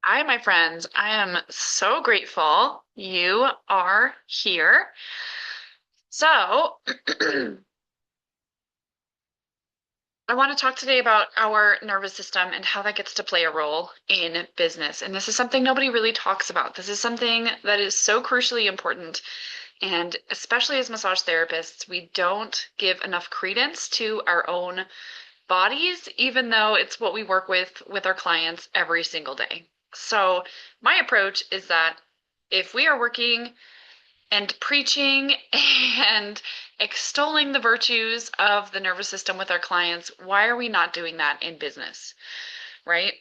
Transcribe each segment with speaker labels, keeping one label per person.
Speaker 1: Hi, my friends. I am so grateful you are here. So, I want to talk today about our nervous system and how that gets to play a role in business. And this is something nobody really talks about. This is something that is so crucially important. And especially as massage therapists, we don't give enough credence to our own bodies, even though it's what we work with our clients every single day. So, my approach is that if we are working and preaching and extolling the virtues of the nervous system with our clients, why are we not doing that in business, right?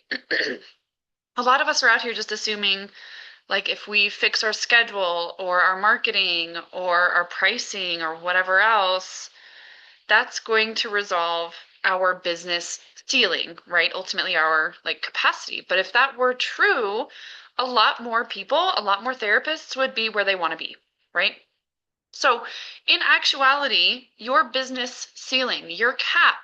Speaker 1: A lot of us are out here just assuming, like, if we fix our schedule or our marketing or our pricing or whatever else, that's going to resolve our business ceiling, right? Ultimately, our like capacity. But if that were true, a lot more people, a lot more therapists would be where they want to be, right? So, in actuality, your business ceiling, your cap,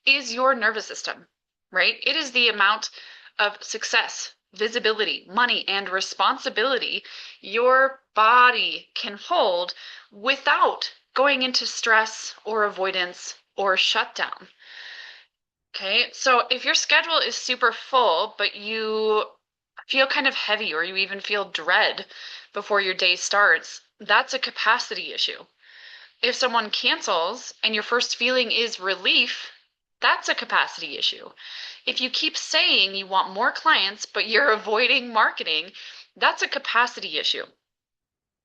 Speaker 1: is your nervous system, right? It is the amount of success, visibility, money, and responsibility your body can hold without going into stress or avoidance or shutdown. Okay, so if your schedule is super full, but you feel kind of heavy or you even feel dread before your day starts, that's a capacity issue. If someone cancels and your first feeling is relief, that's a capacity issue. If you keep saying you want more clients, but you're avoiding marketing, that's a capacity issue.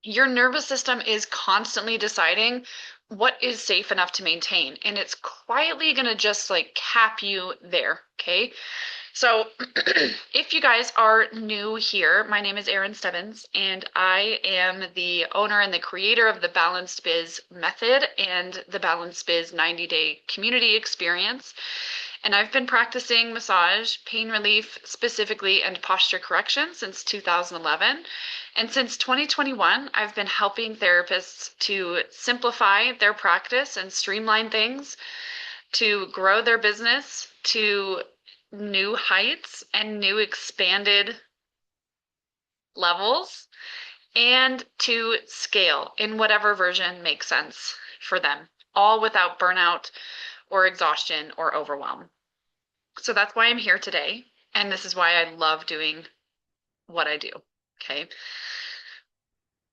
Speaker 1: Your nervous system is constantly deciding what is safe enough to maintain, and it's quietly going to just like cap you there. Okay. So, if you guys are new here, my name is Erin Stebbins, and I am the owner and the creator of the Balanced Biz method and the Balanced Biz 90-day community experience. And I've been practicing massage, pain relief specifically, and posture correction since 2011. And since 2021, I've been helping therapists to simplify their practice and streamline things, to grow their business to new heights and new expanded levels, and to scale in whatever version makes sense for them, all without burnout or exhaustion or overwhelm. So that's why I'm here today. And this is why I love doing what I do. Okay.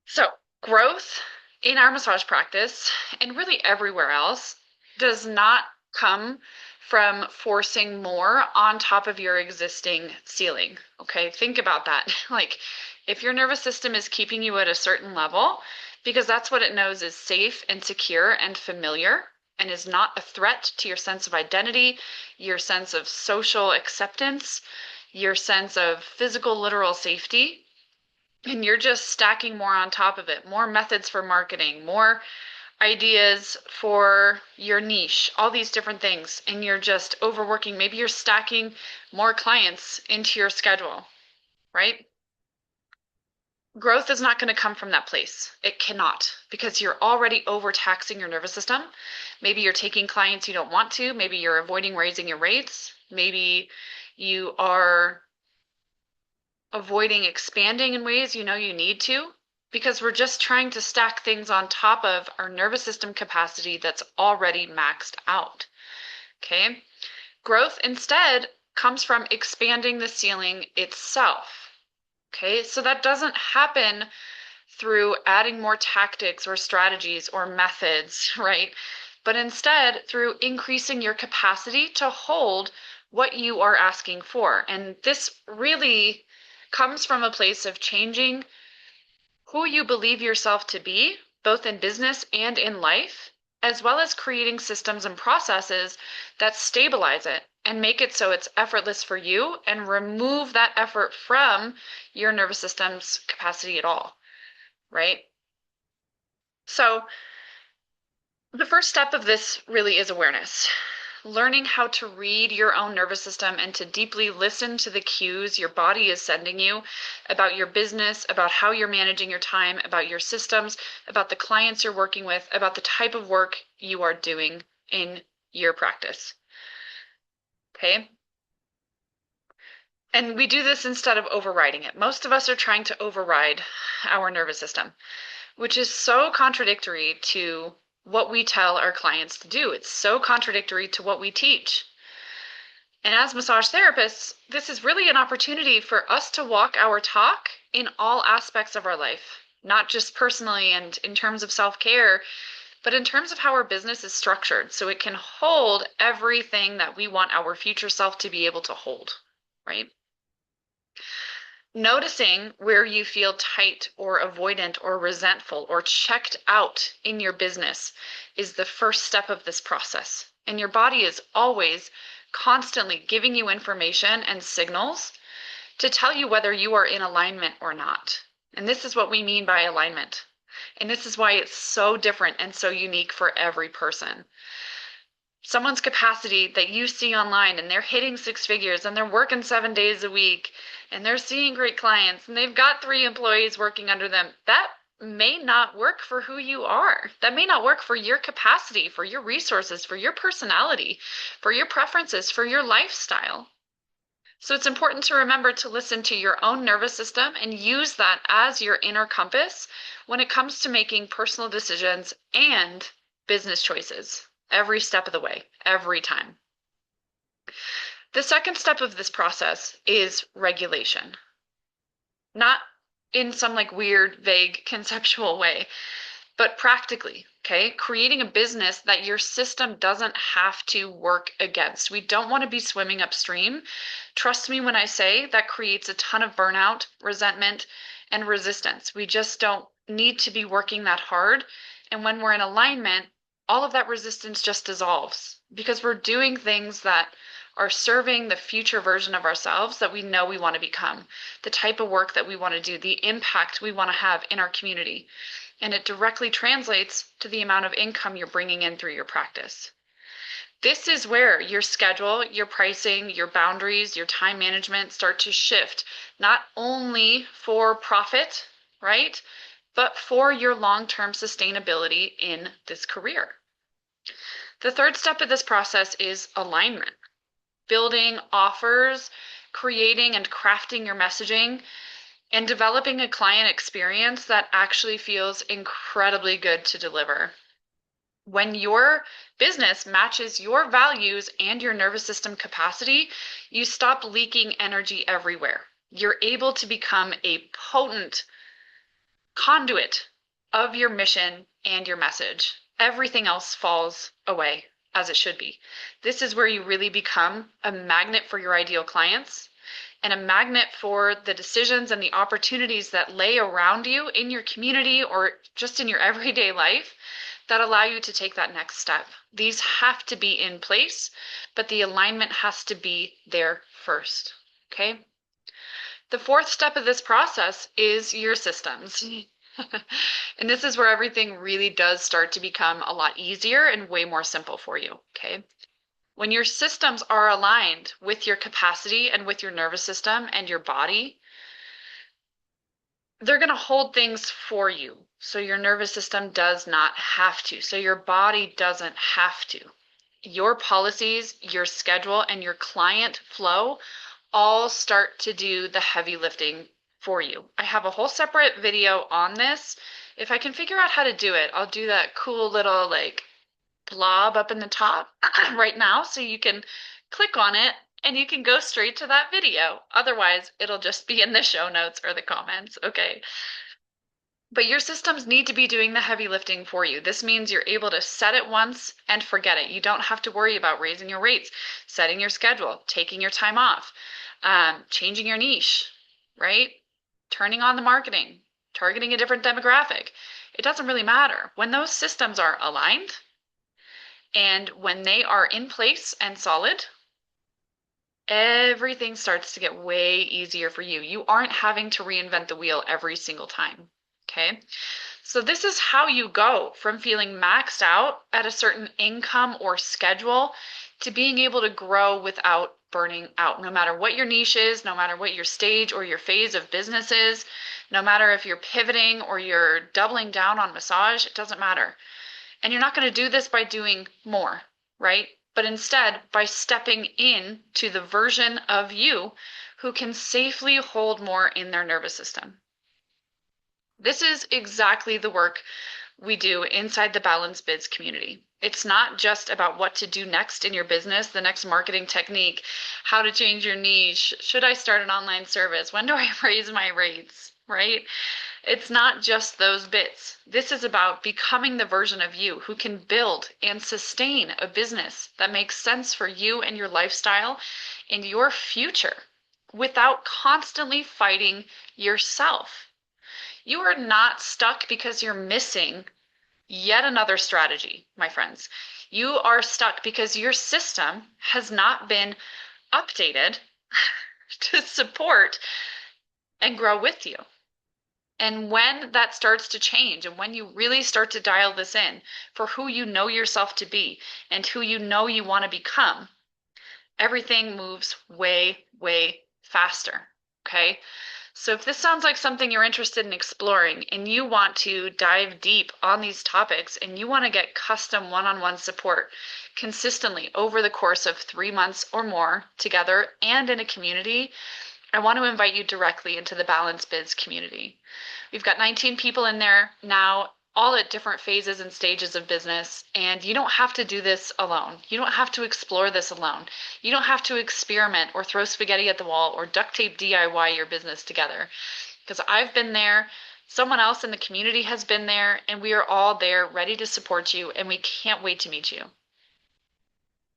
Speaker 1: So, growth in our massage practice and really everywhere else does not come from forcing more on top of your existing ceiling. Okay, think about that. Like, if your nervous system is keeping you at a certain level, because that's what it knows is safe and secure and familiar, and is not a threat to your sense of identity, your sense of social acceptance, your sense of physical, literal safety, and you're just stacking more on top of it, more methods for marketing, more ideas for your niche, all these different things, and you're just overworking. Maybe you're stacking more clients into your schedule, right? Growth is not going to come from that place. It cannot, because you're already overtaxing your nervous system. Maybe you're taking clients you don't want to. Maybe you're avoiding raising your rates. Maybe you are avoiding expanding in ways you know you need to, because we're just trying to stack things on top of our nervous system capacity that's already maxed out. Okay? Growth instead comes from expanding the ceiling itself. Okay? So that doesn't happen through adding more tactics or strategies or methods, right? But instead through increasing your capacity to hold what you are asking for. And this really comes from a place of changing who you believe yourself to be, both in business and in life, as well as creating systems and processes that stabilize it and make it so it's effortless for you and remove that effort from your nervous system's capacity at all, right? So, the first step of this really is awareness. Learning how to read your own nervous system and to deeply listen to the cues your body is sending you about your business, about how you're managing your time, about your systems, about the clients you're working with, about the type of work you are doing in your practice. Okay? And we do this instead of overriding it. Most of us are trying to override our nervous system, which is so contradictory to what we tell our clients to do. It's so contradictory to what we teach. And as massage therapists, this is really an opportunity for us to walk our talk in all aspects of our life, not just personally and in terms of self-care, but in terms of how our business is structured so it can hold everything that we want our future self to be able to hold, right? Noticing where you feel tight or avoidant or resentful or checked out in your business is the first step of this process. And your body is always constantly giving you information and signals to tell you whether you are in alignment or not. And this is what we mean by alignment. And this is why it's so different and so unique for every person. Someone's capacity that you see online and they're hitting six figures and they're working 7 days a week and they're seeing great clients and they've got 3 employees working under them, that may not work for who you are. That may not work for your capacity, for your resources, for your personality, for your preferences, for your lifestyle. So it's important to remember to listen to your own nervous system and use that as your inner compass when it comes to making personal decisions and business choices every step of the way, every time. The second step of this process is regulation. Not in some like weird, vague, conceptual way, but practically, okay? Creating a business that your system doesn't have to work against. We don't want to be swimming upstream. Trust me when I say that creates a ton of burnout, resentment, and resistance. We just don't need to be working that hard. And when we're in alignment, all of that resistance just dissolves because we're doing things that are serving the future version of ourselves that we know we want to become, the type of work that we want to do, the impact we want to have in our community. And it directly translates to the amount of income you're bringing in through your practice. This is where your schedule, your pricing, your boundaries, your time management start to shift, not only for profit, right, but for your long-term sustainability in this career. The third step of this process is alignment. Building offers, creating and crafting your messaging, and developing a client experience that actually feels incredibly good to deliver. When your business matches your values and your nervous system capacity, you stop leaking energy everywhere. You're able to become a potent conduit of your mission and your message. Everything else falls away as it should be. This is where you really become a magnet for your ideal clients and a magnet for the decisions and the opportunities that lay around you in your community or just in your everyday life that allow you to take that next step. These have to be in place, but the alignment has to be there first, okay? The fourth step of this process is your systems. And this is where everything really does start to become a lot easier and way more simple for you, okay? When your systems are aligned with your capacity and with your nervous system and your body, they're going to hold things for you. So your nervous system does not have to. So your body doesn't have to. Your policies, your schedule, and your client flow all start to do the heavy lifting for you. I have a whole separate video on this. If I can figure out how to do it, I'll do that cool little like blob up in the top right now so you can click on it and you can go straight to that video. Otherwise, it'll just be in the show notes or the comments, okay? But your systems need to be doing the heavy lifting for you. This means you're able to set it once and forget it. You don't have to worry about raising your rates, setting your schedule, taking your time off, changing your niche, right? Turning on the marketing, targeting a different demographic. It doesn't really matter. When those systems are aligned and when they are in place and solid, everything starts to get way easier for you. You aren't having to reinvent the wheel every single time, okay? So this is how you go from feeling maxed out at a certain income or schedule to being able to grow without burning out, no matter what your niche is, no matter what your stage or your phase of business is, no matter if you're pivoting or you're doubling down on massage, it doesn't matter. And you're not going to do this by doing more, right? but instead by stepping in to the version of you who can safely hold more in their nervous system. This is exactly the work we do inside the Balance Biz community. It's not just about what to do next in your business, the next marketing technique, how to change your niche, should I start an online service, when do I raise my rates, right? It's not just those bits. This is about becoming the version of you who can build and sustain a business that makes sense for you and your lifestyle and your future without constantly fighting yourself. You are not stuck because you're missing yet another strategy, my friends. You are stuck because your system has not been updated to support and grow with you. And when that starts to change, and when you really start to dial this in for who you know yourself to be and who you know you want to become, everything moves way, way faster. Okay. So if this sounds like something you're interested in exploring and you want to dive deep on these topics and you want to get custom one-on-one support consistently over the course of 3 months or more together and in a community, I want to invite you directly into the Balance Biz community. We've got 19 people in there now, all at different phases and stages of business, and you don't have to do this alone. You don't have to explore this alone. You don't have to experiment or throw spaghetti at the wall or duct tape DIY your business together. Because I've been there, someone else in the community has been there, and we are all there ready to support you, and we can't wait to meet you.